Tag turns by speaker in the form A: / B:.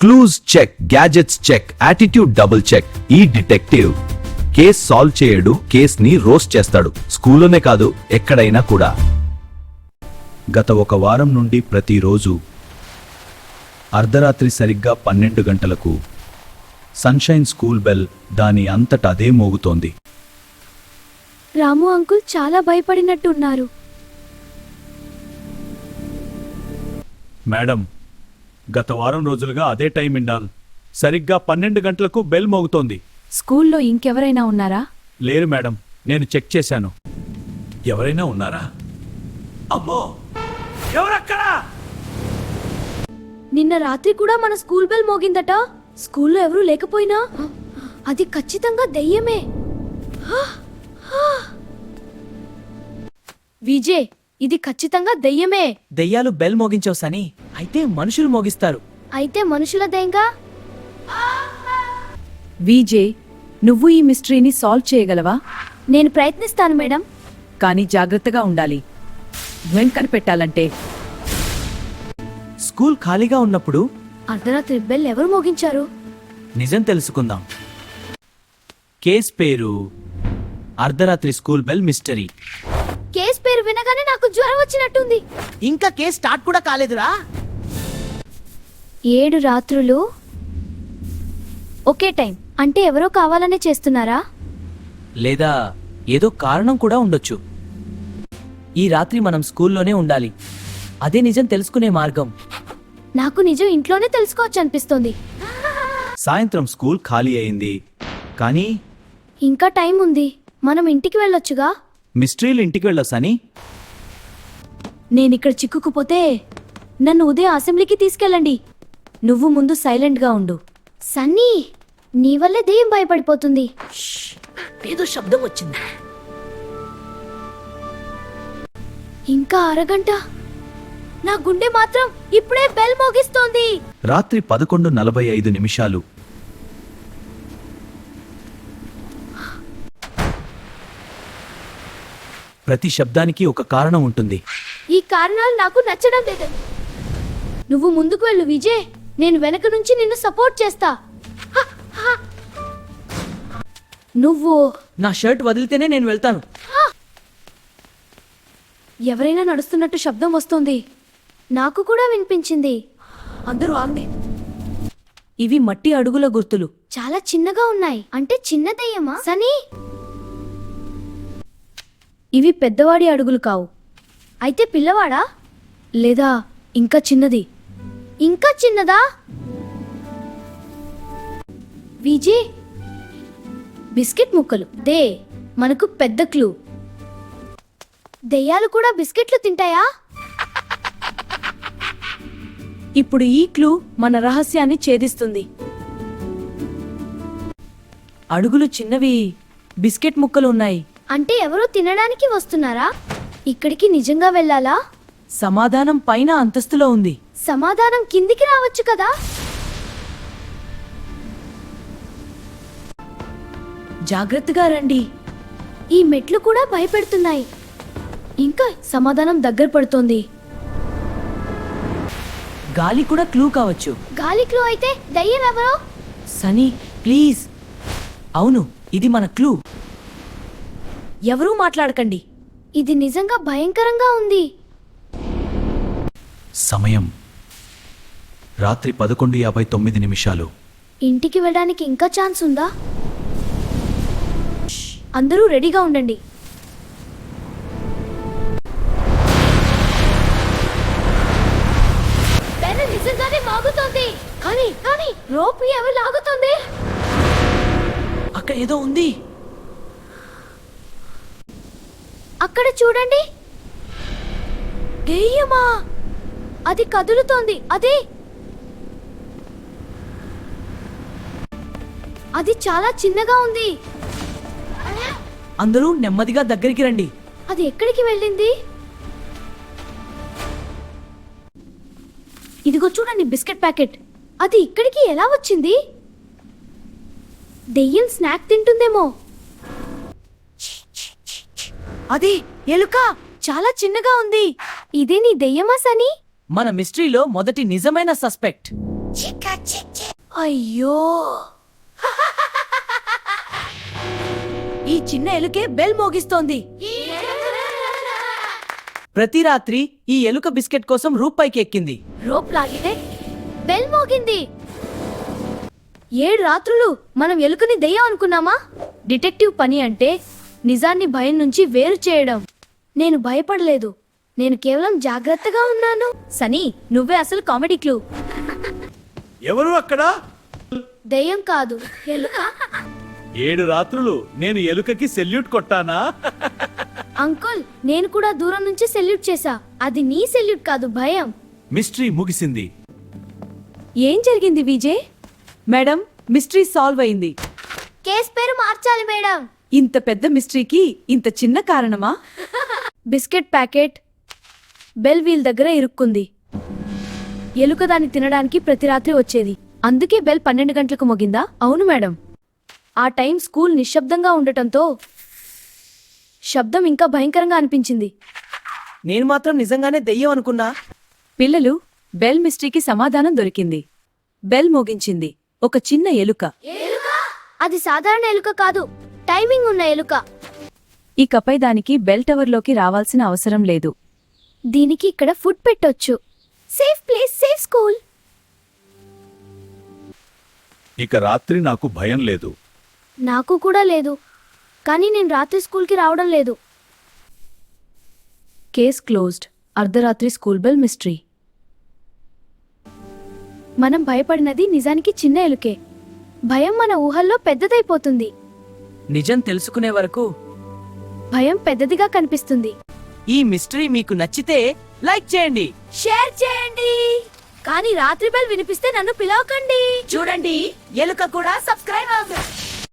A: Clues check, gadgets check, attitude double check. ఈ detective case solve చేయడు, case ని roast చేస్తాడు. స్కూల్లోనే కాదు, ఎక్కడైనా కూడా. గత ఒక వారం నుండి ప్రతిరోజు అర్ధరాత్రి సరిగ్గా 12 గంటలకు సన్షైన్ స్కూల్ బెల్ దాని అంతట అదే మోగుతోంది.
B: రాము అంకుల్ చాలా భయపడినట్టున్నారు.
A: మేడం, గత వారం రోజులుగా అదే టైం ఇండాల్ సరిగ్గా 12 గంటలకు బెల్ మోగుతోంది.
B: స్కూల్లో ఇంకెవరైనా ఉన్నారా?
A: లేరు మేడం, నేను చెక్ చేశాను. ఎవరైనా ఉన్నారా? అమ్మో, ఎవరక్కడా?
B: నిన్న రాత్రి కూడా మన స్కూల్ బెల్ మోగిందట. స్కూల్లో ఎవరూ లేకపోయినా అది ఖచ్చితంగా దెయ్యమే. విజయ్, ఇది ఖచ్చితంగా దెయ్యమే.
C: దెయ్యాలు బెల్ మోగించవు సని, అయితే మనుషులు మోగిస్తారు.
B: అయితే మనుషుల దెంగా?
D: విజయ్, నువ్వు ఈ మిస్టరీని సాల్వ్ చేయగలవా?
B: నేను ప్రయత్నిస్తాను మేడం.
D: కానీ జాగ్రత్తగా ఉండాలి. కనిపెట్టాలంటే
C: స్కూల్ ఖాళీగా ఉన్నప్పుడు
B: అర్ధరాత్రి బెల్ ఎవరు మోగించారు?
C: నిజం తెలుసుకుందాం. కేస్ పేరు అర్ధరాత్రి స్కూల్ బెల్ మిస్టరీ.
B: కేస్ పేరు వినగానే నాకు జ్వరం వచ్చినట్టుంది.
C: ఇంకా కేస్ స్టార్ట్ కూడా కాలేదురా.
B: 7 రాత్రులు ఒకే టైం అంటే ఎవరో కావాలనే చేస్తున్నారా?
C: లేదా ఏదో కారణం కూడా ఉండొచ్చు. ఈ రాత్రి మనం స్కూల్లోనే ఉండాలి. అదే నిజం తెలుసుకునే మార్గం.
B: నాకు నిజం ఇంట్లోనే తెలుసుకోవచ్చు అనిపిస్తోంది.
A: సాయంత్రం స్కూల్ ఖాళీ అయింది, కానీ
B: ఇంకా టైం ఉంది. మనం ఇంటికి వెళ్ళొచ్చుగా.
A: మిస్టరీలు ఇంటికి వెళ్ళా సని.
B: నేనిక్కడ చిక్కుకుపోతే నన్ను ఉదయం అసెంబ్లీకి తీసుకెళ్ళండి. నువ్వు ముందు సైలెంట్గా ఉండు. సన్నీ, నీ వల్లే దెయ్యం భయపడిపోతుంది.
C: ఏదో శబ్దం వచ్చింది.
B: ఇంకా అరగంట. నా గుండె మాత్రం ఇప్పుడే బెల్ మోగిస్తోంది.
A: రాత్రి 11:45. ప్రతి శబ్దానికి ఒక కారణం ఉంటుంది.
B: ఈ కారణాలు నాకు నచ్చడం లేదు. నువ్వు ముందుకు వెళ్ళు విజయ్, నేను వెనక నుంచి నిన్ను సపోర్ట్ చేస్తా. నువ్వు
C: నా షర్ట్ వదిలితేనే నేను వెళ్తాను.
B: ఎవరైనా నడుస్తున్నట్టు శబ్దం వస్తోంది. నాకు కూడా వినిపించింది.
D: అందరూ ఆగండి. ఇవి మట్టి అడుగుల గుర్తులు.
B: చాలా చిన్నగా ఉన్నాయి. అంటే చిన్న దెయ్యమా సనీ? ఇవి పెద్దవాడి అడుగులు కావు. అయితే పిల్లవాడా? లేదా ఇంకా చిన్నది? ఇంకా చిన్నదా? విజయ్, బిస్కెట్ ముక్కలు దే మనకు పెద్ద క్లూ. దెయ్యాలు కూడా బిస్కెట్లు తింటాయా?
D: ఇప్పుడు ఈ క్లూ మన రహస్యాన్ని ఛేదిస్తుంది. అడుగులు చిన్నవి, బిస్కెట్ ముక్కలు ఉన్నాయి.
B: అంటే ఎవరో తినడానికి వస్తున్నారా? ఇక్కడికి నిజంగా వెళ్ళాలా?
D: సమాధానం పైన అంతస్తులో ఉంది.
B: సమాధానం కిందికి రావచ్చు కదా.
D: జాగ్రత్తగా రండి.
B: ఈ మెట్లు కూడా భయపెడుతున్నాయి. ఇంకా సమాధానం దగ్గర పడుతోంది.
D: గాలి కూడా క్లూ కావచ్చు.
B: గాలి క్లూ అయితే దయ్యం ఎవరో?
D: సనీ ప్లీజ్. అవును, ఇది మన క్లూ. ఎవరూ మాట్లాడకండి.
B: ఇది నిజంగా భయంకరంగా ఉంది.
A: సమయం రాత్రి 11:59.
B: ఇంటికి వెళ్ళడానికి ఇంకా ఛాన్స్ ఉందా? అందరూ రెడీగా ఉండండి. బెల్ నిజంగానే మోగుతోంది. కానీ రోప్ ఎవరు లాగుతోంది?
C: అక్కడ ఏదో ఉంది.
B: అక్కడ చూడండి. దెయ్యమా? అది కదులుతోంది. అది చాలా చిన్నగా ఉంది.
C: అందరూ నెమ్మదిగా దగ్గరికి రండి.
B: అది ఎక్కడికి వెళ్ళింది? ఇదిగో చూడండి, బిస్కెట్ ప్యాకెట్. అది ఇక్కడికి ఎలా వచ్చింది? దెయ్యం స్నాక్ తింటుందేమో.
D: అది ఎలుక.
B: చాలా చిన్నగా ఉంది. ఇదే నీ దెయ్యమా సనీ?
C: మన మిస్టరీలో మొదటి నిజమైన సస్పెక్ట్.
D: అయ్యో ఈ చిన్న ఎలుకే బెల్ మోగిస్తోంది.
C: ప్రతి రాత్రి ఈ ఎలుక బిస్కెట్ కోసం రూపాయికి ఎక్కింది.
B: రోప్ లాగితే బెల్ మోగింది. 7 రాత్రులు మనం ఎలుకని దెయ్యం అనుకున్నామా? డిటెక్టివ్ పని అంటే నిజాన్ని భయం నుంచి వేరు చేయడం. నేను భయపడలేదు, నేను కేవలం జాగ్రత్తగా ఉన్నాను. సనీ, నువ్వే అసలు కామెడీ క్లూ.
A: ఎవరు అక్కడ?
B: దెయ్యం కాదు, ఎలుక.
A: 7 రాత్రులు నేను ఎలుకకి సెల్యూట్ కొట్టానా?
B: అంకుల్, నేను కూడా దూరం నుంచి సెల్యూట్ చేశా. అది నీ సెల్యూట్ కాదు, భయం.
A: మిస్టరీ ముగిసింది.
D: ఏం జరిగింది విజయ్? మేడం, మిస్టరీ సాల్వ్ అయింది.
B: కేస్ పేరు మార్చాలి మేడం.
D: ఇంత పెద్ద మిస్టరీకి ఇంత చిన్న కారణమా?
B: బిస్కెట్ ప్యాకెట్ బెల్ వీల్ దగ్గర ఇరుక్కుంది. ఎలుక దాన్ని తినడానికి ప్రతి రాత్రి వచ్చేది. అందుకే బెల్ 12 గంటలకు మోగిందా? అవును మేడం. ఆ టైం స్కూల్ నిశ్శబ్దంగా ఉండటంతో శబ్దం ఇంకా భయంకరంగా అనిపించింది.
C: నేను మాత్రం నిజంగానే దెయ్యం అనుకున్నా.
D: పిల్లలు, బెల్ మిస్టరీకి సమాధానం దొరికింది. బెల్ మోగించింది ఒక చిన్న ఎలుక.
B: అది సాధారణ ఎలుక కాదు, టైమింగ్ ఉన్న ఎలుక.
D: ఇకపై దానికి బెల్ టవర్లోకి రావాల్సిన అవసరం లేదు.
B: దీనికి ఇక్కడ ఫుడ్ పెట్టొచ్చు. Safe place, safe school.
A: ఇక రాత్రి నాకు భయం లేదు.
B: నాకు కూడా లేదు, కానీ నేను రాత్రి స్కూల్కి రావడం లేదు.
D: Case closed. అర్ధరాత్రి స్కూల్ బెల్ మిస్టరీ.
B: మనం భయపడినది నిజానికి చిన్న ఎలుకే. భయం మన ఊహల్లో పెద్దదైపోతుంది.
C: నిజం తెలుసుకునే వరకు
B: భయం పెద్దదిగా కనిపిస్తుంది.
C: ఈ మిస్టరీ మీకు నచ్చితే లైక్ చేయండి,
B: షేర్ చేయండి. కానీ రాత్రి బెల్ వినిపిస్తే నన్ను పిలవకండి.
C: చూడండి ఎలుక కూడా సబ్స్క్రైబ్ అవుతుంది.